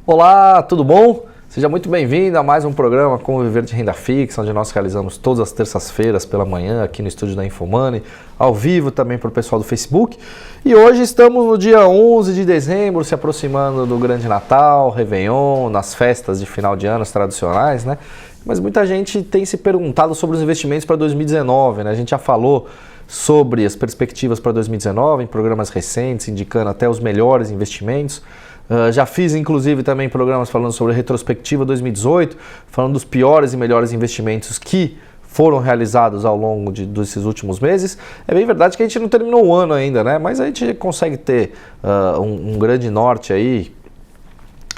Olá, tudo bom? Seja muito bem-vindo a mais um programa Como Viver de Renda Fixa, onde nós realizamos todas as terças-feiras pela manhã aqui no estúdio da Infomoney, ao vivo também para o pessoal do Facebook. E hoje estamos no dia 11 de dezembro, se aproximando do Grande Natal, Réveillon, nas festas de final de ano tradicionais, né? Mas muita gente tem se perguntado sobre os investimentos para 2019, né? A gente já falou sobre as perspectivas para 2019 em programas recentes, indicando até os melhores investimentos. Já fiz, inclusive, também programas falando sobre a retrospectiva 2018, falando dos piores e melhores investimentos que foram realizados ao longo desses últimos meses. É bem verdade que a gente não terminou o ano ainda, né? Mas a gente consegue ter um grande norte aí,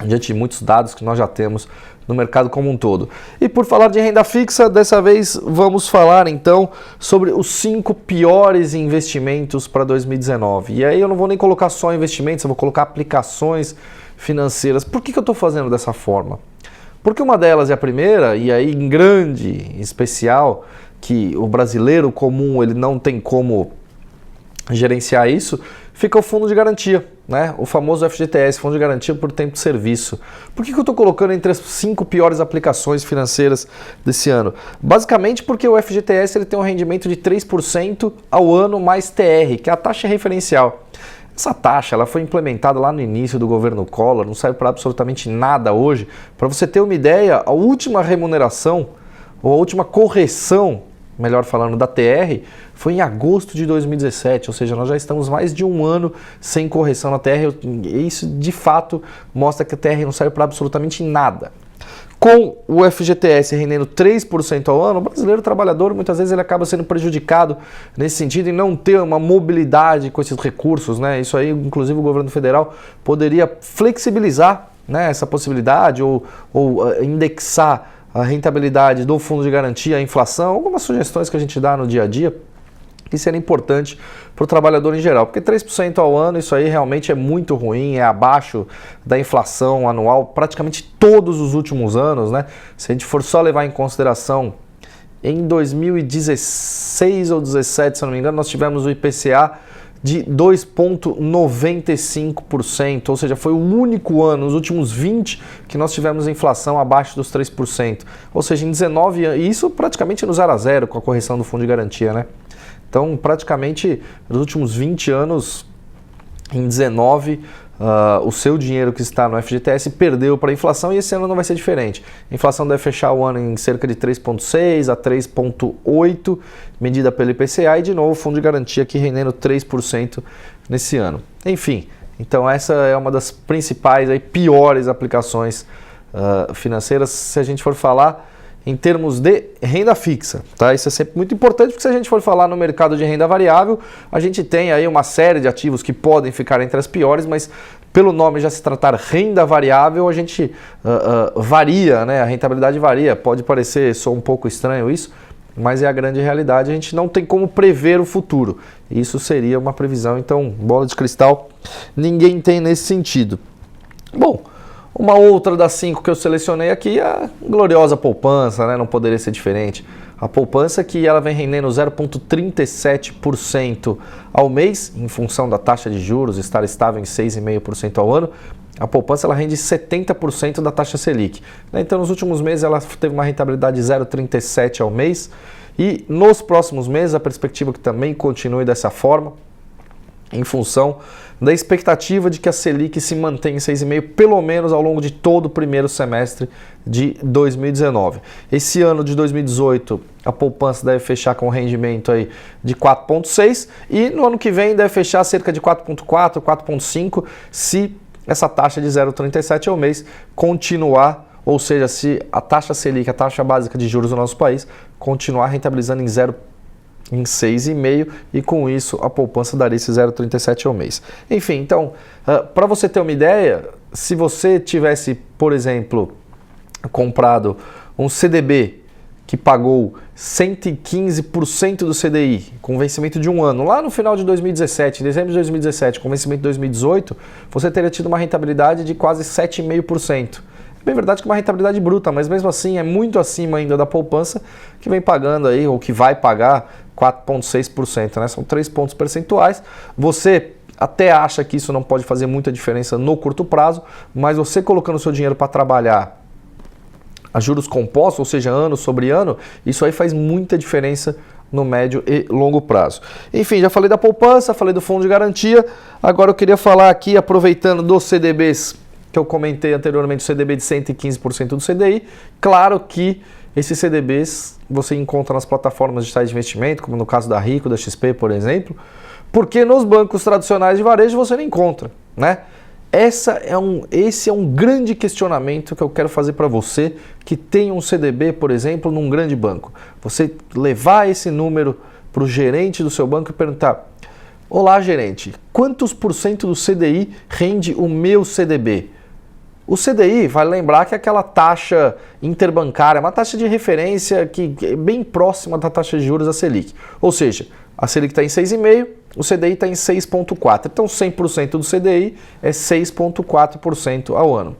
diante de muitos dados que nós já temos no mercado como um todo. E por falar de renda fixa, dessa vez vamos falar então sobre os 5 piores investimentos para 2019. E aí eu não vou nem colocar só investimentos, eu vou colocar aplicações financeiras. Por que eu estou fazendo dessa forma? Porque uma delas é a primeira, e aí em grande, em especial, que o brasileiro comum ele não tem como gerenciar isso, fica o fundo de garantia, né? O famoso FGTS, Fundo de Garantia por Tempo de Serviço. Por que eu estou colocando entre as 5 piores aplicações financeiras desse ano? Basicamente porque o FGTS ele tem um rendimento de 3% ao ano mais TR, que é a taxa referencial. Essa taxa ela foi implementada lá no início do governo Collor, não serve para absolutamente nada hoje. Para você ter uma ideia, a última remuneração, ou a última correção, melhor falando, da TR, foi em agosto de 2017, ou seja, nós já estamos mais de um ano sem correção na TR, e isso de fato mostra que a TR não serve para absolutamente nada. Com o FGTS rendendo 3% ao ano, o brasileiro trabalhador muitas vezes ele acaba sendo prejudicado nesse sentido em não ter uma mobilidade com esses recursos, né? Isso aí, inclusive, o governo federal poderia flexibilizar, né, essa possibilidade ou indexar a rentabilidade do fundo de garantia, a inflação, algumas sugestões que a gente dá no dia a dia, que seria importante para o trabalhador em geral, porque 3% ao ano, isso aí realmente é muito ruim, é abaixo da inflação anual praticamente todos os últimos anos, né? Se a gente for só levar em consideração, em 2016 ou 2017, se eu não me engano, nós tivemos o IPCA de 2,95%, ou seja, foi o único ano, nos últimos 20, que nós tivemos inflação abaixo dos 3%. Ou seja, em 19 anos, e isso praticamente no 0 a 0 com a correção do fundo de garantia, né? Então, praticamente, nos últimos 20 anos, em 19, o seu dinheiro que está no FGTS perdeu para a inflação e esse ano não vai ser diferente. A inflação deve fechar o ano em cerca de 3,6% a 3,8%, medida pelo IPCA, e de novo o fundo de garantia aqui rendendo 3% nesse ano. Enfim, então essa é uma das principais, aí, piores aplicações financeiras, se a gente for falar em termos de renda fixa, tá? Isso é sempre muito importante, porque se a gente for falar no mercado de renda variável, a gente tem aí uma série de ativos que podem ficar entre as piores, mas pelo nome já se tratar renda variável, a gente varia, né? A rentabilidade varia, pode parecer só um pouco estranho isso, mas é a grande realidade, a gente não tem como prever o futuro. Isso seria uma previsão, então bola de cristal ninguém tem nesse sentido. Bom, uma outra das 5 que eu selecionei aqui é a gloriosa poupança, né? Não poderia ser diferente. A poupança que ela vem rendendo 0,37% ao mês, em função da taxa de juros estar estável em 6,5% ao ano. A poupança ela rende 70% da taxa Selic. Então, nos últimos meses ela teve uma rentabilidade de 0,37% ao mês. E nos próximos meses a perspectiva é que também continue dessa forma, em função da expectativa de que a Selic se mantenha em 6,5% pelo menos ao longo de todo o primeiro semestre de 2019. Esse ano de 2018 a poupança deve fechar com um rendimento aí de 4,6% e no ano que vem deve fechar cerca de 4,4%, 4,5% se essa taxa de 0,37% ao mês continuar, ou seja, se a taxa Selic, a taxa básica de juros do nosso país, continuar rentabilizando em 6,5% e com isso a poupança daria esse 0,37% ao mês. Enfim, então, para você ter uma ideia, se você tivesse, por exemplo, comprado um CDB que pagou 115% do CDI com vencimento de um ano, lá no final de 2017, em dezembro de 2017, com vencimento de 2018, você teria tido uma rentabilidade de quase 7,5%. É bem verdade que é uma rentabilidade bruta, mas mesmo assim é muito acima ainda da poupança, que vem pagando aí, ou que vai pagar 4,6%, né? São 3 pontos percentuais. Você até acha que isso não pode fazer muita diferença no curto prazo, mas você colocando o seu dinheiro para trabalhar a juros compostos, ou seja, ano sobre ano, isso aí faz muita diferença no médio e longo prazo. Enfim, já falei da poupança, falei do fundo de garantia, agora eu queria falar aqui, aproveitando dos CDBs, que eu comentei anteriormente, o CDB de 115% do CDI, claro que esses CDBs você encontra nas plataformas digitais de investimento, como no caso da Rico, da XP, por exemplo, porque nos bancos tradicionais de varejo você não encontra, né? Esse é um grande questionamento que eu quero fazer para você que tem um CDB, por exemplo, num grande banco. Você levar esse número para o gerente do seu banco e perguntar: olá, gerente, quantos por cento do CDI rende o meu CDB? O CDI, vai lembrar que é aquela taxa interbancária, uma taxa de referência que é bem próxima da taxa de juros da Selic. Ou seja, a Selic está em 6,5%, o CDI está em 6,4%. Então 100% do CDI é 6,4% ao ano.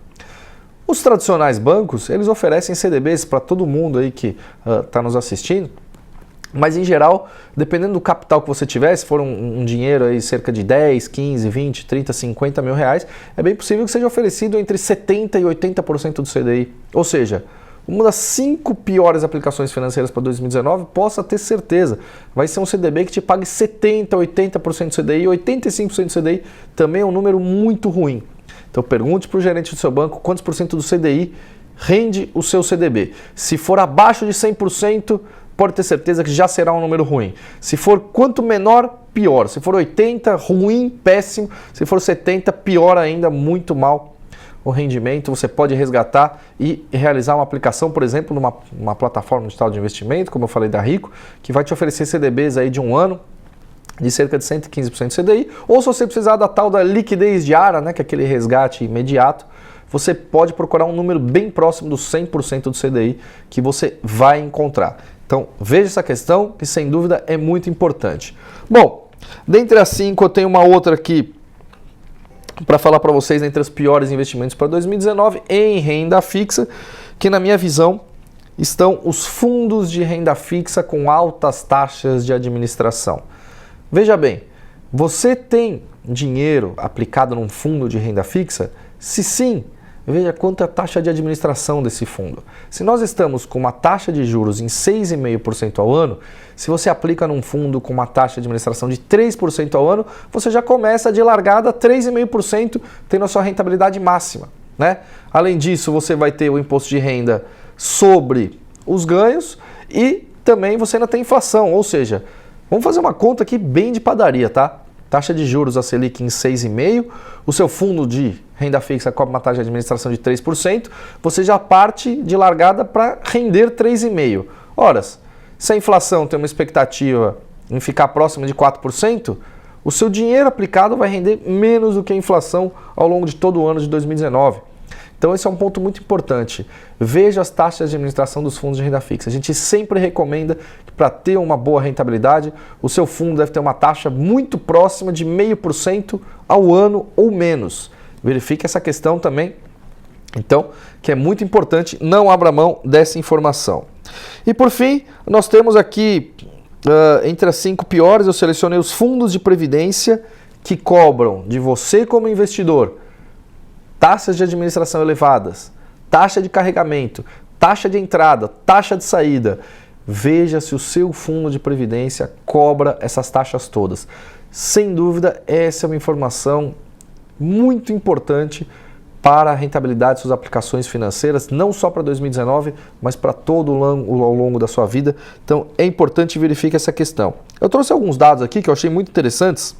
Os tradicionais bancos, eles oferecem CDBs para todo mundo aí que está nos assistindo, mas em geral, dependendo do capital que você tiver, se for um dinheiro aí cerca de 10, 15, 20, 30, 50 mil reais, é bem possível que seja oferecido entre 70% e 80% do CDI. Ou seja, uma das 5 piores aplicações financeiras para 2019, possa ter certeza, vai ser um CDB que te pague 70%, 80% do CDI, 85% do CDI, também é um número muito ruim. Então pergunte para o gerente do seu banco quantos por cento do CDI rende o seu CDB. Se for abaixo de 100%, pode ter certeza que já será um número ruim. Se for quanto menor, pior. Se for 80, ruim, péssimo. Se for 70, pior ainda, muito mal o rendimento. Você pode resgatar e realizar uma aplicação, por exemplo, numa plataforma digital de investimento, como eu falei da Rico, que vai te oferecer CDBs aí de um ano, de cerca de 115% CDI. Ou se você precisar da tal da liquidez diária, né, que é aquele resgate imediato, você pode procurar um número bem próximo dos 100% do CDI que você vai encontrar. Então, veja essa questão, que sem dúvida é muito importante. Bom, dentre as 5, eu tenho uma outra aqui para falar para vocês entre os piores investimentos para 2019 em renda fixa, que na minha visão estão os fundos de renda fixa com altas taxas de administração. Veja bem, você tem dinheiro aplicado num fundo de renda fixa? Se sim, veja quanto é a taxa de administração desse fundo. Se nós estamos com uma taxa de juros em 6,5% ao ano, se você aplica num fundo com uma taxa de administração de 3% ao ano, você já começa de largada 3,5%, tendo a sua rentabilidade máxima, né? Além disso, você vai ter o imposto de renda sobre os ganhos e também você ainda tem inflação, ou seja, vamos fazer uma conta aqui bem de padaria, tá? Taxa de juros a Selic em 6,5%, o seu fundo de renda fixa cobra uma taxa de administração de 3%, você já parte de largada para render 3,5%. Ora, se a inflação tem uma expectativa em ficar próxima de 4%, o seu dinheiro aplicado vai render menos do que a inflação ao longo de todo o ano de 2019. Então esse é um ponto muito importante. Veja as taxas de administração dos fundos de renda fixa. A gente sempre recomenda que para ter uma boa rentabilidade, o seu fundo deve ter uma taxa muito próxima de 0,5% ao ano ou menos. Verifique essa questão também, então, que é muito importante, não abra mão dessa informação. E por fim, nós temos aqui, entre as 5 piores, eu selecionei os fundos de previdência que cobram de você como investidor taxas de administração elevadas, taxa de carregamento, taxa de entrada, taxa de saída. Veja se o seu fundo de previdência cobra essas taxas todas. Sem dúvida, essa é uma informação muito importante para a rentabilidade de suas aplicações financeiras, não só para 2019, mas para todo ao longo da sua vida. Então, é importante verificar essa questão. Eu trouxe alguns dados aqui que eu achei muito interessantes.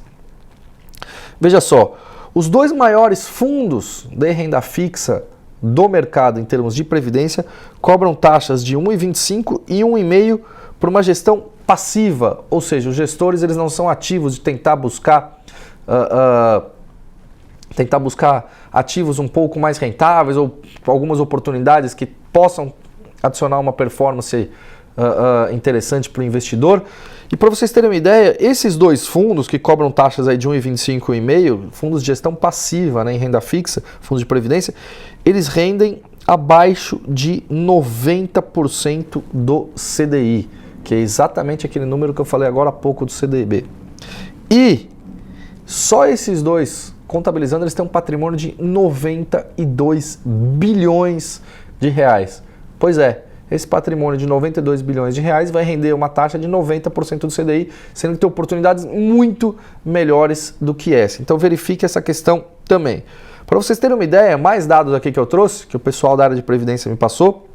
Veja só. Os 2 maiores fundos de renda fixa do mercado em termos de previdência cobram taxas de 1,25% e 1,5% por uma gestão passiva, ou seja, os gestores eles não são ativos de tentar buscar ativos um pouco mais rentáveis ou algumas oportunidades que possam adicionar uma performance interessante para o investidor. E para vocês terem uma ideia, esses 2 fundos que cobram taxas aí de 1,25% e 1,5%, fundos de gestão passiva, né, em renda fixa, fundos de previdência, eles rendem abaixo de 90% do CDI, que é exatamente aquele número que eu falei agora há pouco do CDB. E Só esses dois, contabilizando, eles têm um patrimônio de 92 bilhões de reais. Pois é, esse patrimônio de 92 bilhões de reais vai render uma taxa de 90% do CDI, sendo que tem oportunidades muito melhores do que essa. Então verifique essa questão também. Para vocês terem uma ideia, mais dados aqui que eu trouxe, que o pessoal da área de previdência me passou,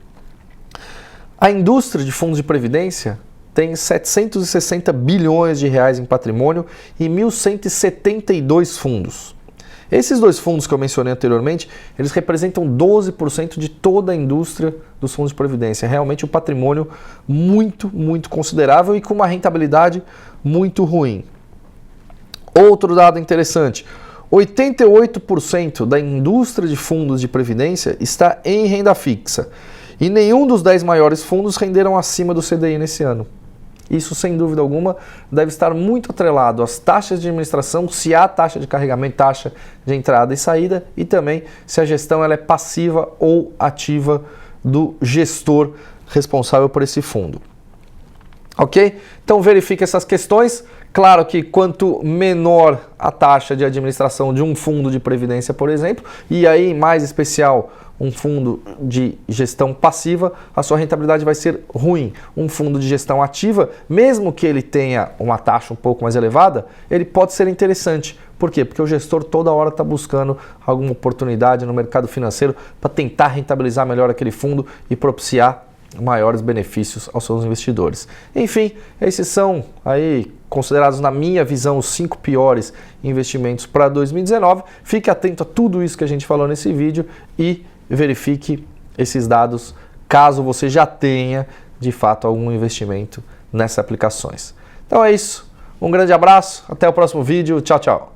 a indústria de fundos de previdência tem 760 bilhões de reais em patrimônio e 1.172 fundos. Esses dois fundos que eu mencionei anteriormente, eles representam 12% de toda a indústria dos fundos de previdência. Realmente um patrimônio muito, muito considerável e com uma rentabilidade muito ruim. Outro dado interessante, 88% da indústria de fundos de previdência está em renda fixa. E nenhum dos 10 maiores fundos renderam acima do CDI nesse ano. Isso, sem dúvida alguma, deve estar muito atrelado às taxas de administração, se há taxa de carregamento, taxa de entrada e saída, e também se a gestão ela é passiva ou ativa do gestor responsável por esse fundo. Ok? Então verifique essas questões. Claro que quanto menor a taxa de administração de um fundo de previdência, por exemplo, e aí em mais especial um fundo de gestão passiva, a sua rentabilidade vai ser ruim. Um fundo de gestão ativa, mesmo que ele tenha uma taxa um pouco mais elevada, ele pode ser interessante. Por quê? Porque o gestor toda hora está buscando alguma oportunidade no mercado financeiro para tentar rentabilizar melhor aquele fundo e propiciar maiores benefícios aos seus investidores. Enfim, esses são aí considerados, na minha visão, os 5 piores investimentos para 2019. Fique atento a tudo isso que a gente falou nesse vídeo e verifique esses dados caso você já tenha de fato algum investimento nessas aplicações. Então é isso, um grande abraço, até o próximo vídeo, tchau, tchau.